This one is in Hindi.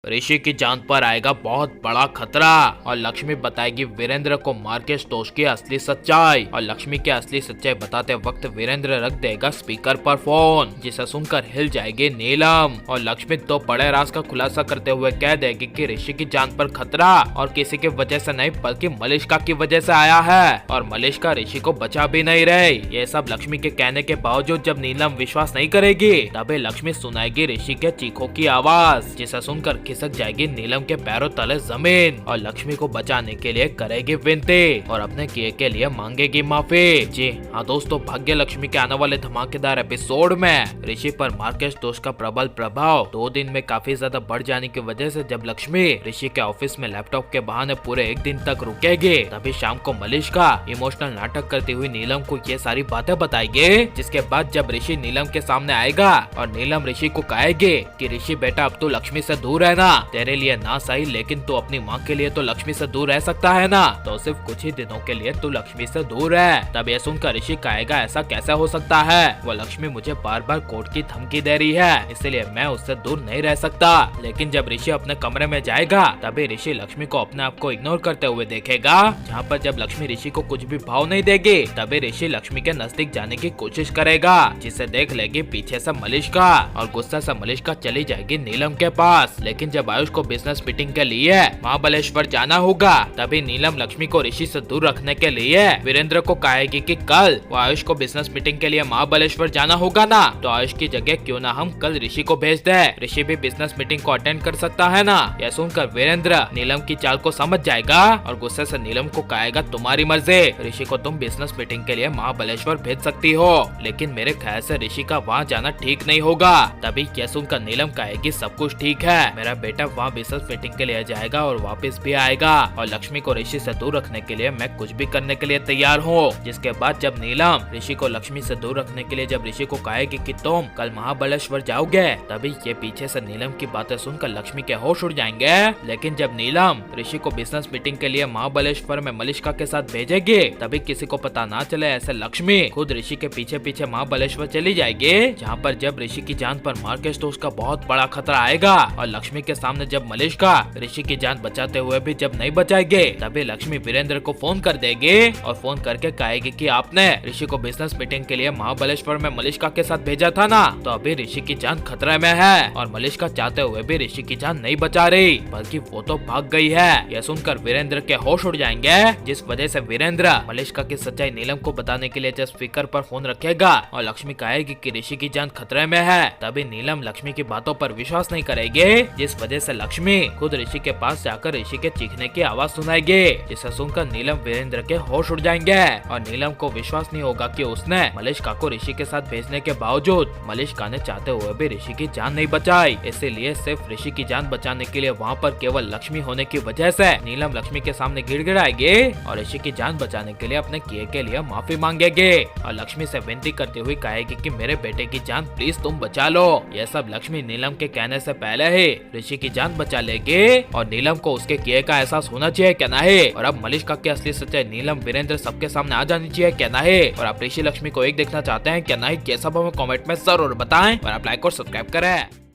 ऋषि की जान पर आएगा बहुत बड़ा खतरा और लक्ष्मी बताएगी वीरेंद्र को मार्केश दोष की असली सच्चाई। और लक्ष्मी की असली सच्चाई बताते वक्त वीरेंद्र रख देगा स्पीकर पर फोन, जिसे सुनकर हिल जाएगी नीलम। और लक्ष्मी तो बड़े राज का खुलासा करते हुए कह देगी कि ऋषि की जान पर खतरा और किसी की वजह से नहीं बल्कि मलिष्का की वजह से आया है और मलिष्का ऋषि को बचा भी नहीं रही। ये सब लक्ष्मी के कहने के बावजूद जब नीलम विश्वास नहीं करेगी तभी लक्ष्मी सुनाएगी ऋषि के चीखों की आवाज, जिसे सुनकर खिसक जाएगी नीलम के पैरों तले जमीन और लक्ष्मी को बचाने के लिए करेगी विनती और अपने किए के लिए मांगेगी माफी। जी हाँ दोस्तों, भाग्य लक्ष्मी के आने वाले धमाकेदार एपिसोड में ऋषि पर मार्केश दोष का प्रबल प्रभाव 2 दिन में काफी ज्यादा बढ़ जाने की वजह से जब लक्ष्मी ऋषि के ऑफिस में लैपटॉप के बहाने पूरे 1 दिन तक रुकेगी, तभी शाम को मलिष्का इमोशनल नाटक करती हुई नीलम को ये सारी बातें बताएगी। जिसके बाद जब ऋषि नीलम के सामने आएगा और नीलम ऋषि को कहेगी कि ऋषि बेटा अब तू लक्ष्मी से दूर रहना, तेरे लिए ना सही लेकिन तू अपनी माँ के लिए तो लक्ष्मी से दूर रह सकता है ना, तो सिर्फ कुछ ही दिनों के लिए तू लक्ष्मी से दूर है। तब ये सुनकर ऋषि कहेगा ऐसा कैसे हो सकता है, वो लक्ष्मी मुझे बार बार कोर्ट की धमकी दे रही है इसलिए मैं उससे दूर नहीं रह सकता। लेकिन जब ऋषि अपने कमरे में जाएगा तभी ऋषि लक्ष्मी को अपने आप को इग्नोर करते हुए देखेगा, जहाँ पर जब लक्ष्मी ऋषि को कुछ भी भाव नहीं देगी तभी ऋषि लक्ष्मी के नजदीक जाने की कोशिश करेगा, जिसे देख लेगी पीछे से मलिष्का और गुस्से से मलिष्का चली जाएगी नीलम के पास। लेकिन जब आयुष को बिजनेस मीटिंग के लिए महाबलेश्वर जाना होगा तभी नीलम लक्ष्मी को ऋषि से दूर रखने के लिए वीरेंद्र को कहेगी कि कल वो आयुष को बिजनेस मीटिंग के लिए महाबलेश्वर जाना होगा ना, तो आयुष की जगह क्यों ना हम कल ऋषि को भेज दे, ऋषि भी बिजनेस मीटिंग को अटेंड कर सकता है ना। यह सुनकर वीरेंद्र नीलम की चाल को समझ जाएगा और गुस्से से नीलम को कहेगा तुम्हारी मर्जी, ऋषि को तुम बिजनेस मीटिंग के लिए महाबलेश्वर भेज सकती हो लेकिन मेरे ख्याल से ऋषि का वहाँ जाना ठीक नहीं होगा। तभी यह सुनकर नीलम कहेगी सब कुछ ठीक है, मेरा बेटा वहाँ बिजनेस मीटिंग के लिए जाएगा और वापस भी आएगा और लक्ष्मी को ऋषि से दूर रखने के लिए मैं कुछ भी करने के लिए तैयार हूँ। जिसके बाद जब नीलम ऋषि को लक्ष्मी से दूर रखने के लिए जब ऋषि को कहेगी कि तुम कल महाबलेश्वर जाओगे, तभी ये पीछे से नीलम की बातें सुनकर लक्ष्मी के होश उड़ जाएंगे। लेकिन जब नीलम ऋषि को बिजनेस मीटिंग के लिए महाबलेश्वर में मलिष्का के साथ भेजेगी तभी किसी को पता ना चले ऐसे लक्ष्मी खुद ऋषि के पीछे पीछे महाबलेश्वर चली जाएगी, जहाँ पर जब ऋषि की जान पर मार्केश दोष का बहुत बड़ा खतरा आएगा और लक्ष्मी के सामने जब मलिष्का ऋषि की जान बचाते हुए भी जब नहीं बचाएगी तभी लक्ष्मी वीरेंद्र को फोन कर देगी और फोन करके कहेगी कि आपने ऋषि को बिजनेस मीटिंग के लिए महाबलेश्वर में मलिष्का के साथ भेजा था ना, तो अभी ऋषि की जान खतरे में है और मलिष्का चाहते हुए भी ऋषि की जान नहीं बचा रही बल्कि वो तो भाग गई है। यह सुनकर वीरेंद्र के होश उड़ जाएंगे, जिस वजह से वीरेंद्र मलिष्का की सच्चाई नीलम को बताने के लिए जब स्पीकर पर फोन रखेगा और लक्ष्मी कहेगी कि ऋषि की जान खतरे में है, तभी नीलम लक्ष्मी की बातों पर विश्वास नहीं करेगी, जिस वजह से लक्ष्मी खुद ऋषि के पास जाकर ऋषि के चीखने की आवाज सुनाएगी, जिसे सुनकर नीलम वीरेंद्र के होश उड़ जाएंगे और नीलम को विश्वास नहीं होगा कि उसने मलिष्का को ऋषि के साथ भेजने के बावजूद मलिष्का ने चाहते हुए भी ऋषि की जान नहीं बचाई, इसीलिए सिर्फ ऋषि की जान बचाने के लिए वहाँ पर केवल लक्ष्मी होने की वजह से नीलम लक्ष्मी के सामने गिड़गिड़ाएगी और ऋषि की जान बचाने के लिए अपने किए के लिए माफी मांगेगी और लक्ष्मी से विनती करती हुई कहेगी कि मेरे बेटे की जान प्लीज तुम बचा लो। यह सब लक्ष्मी नीलम के कहने से पहले ही ऋषि की जान बचा लेगी और नीलम को उसके किए का एहसास होना चाहिए क्या नहीं। और अब मलिष्का की असली सच्चाई नीलम वीरेंद्र सबके सामने आ जानी चाहिए क्या नहीं। और आप ऋषि लक्ष्मी को एक देखना चाहते हैं क्या नहीं, कैसा हमें कमेंट में जरूर बताएं और आप लाइक और सब्सक्राइब करें।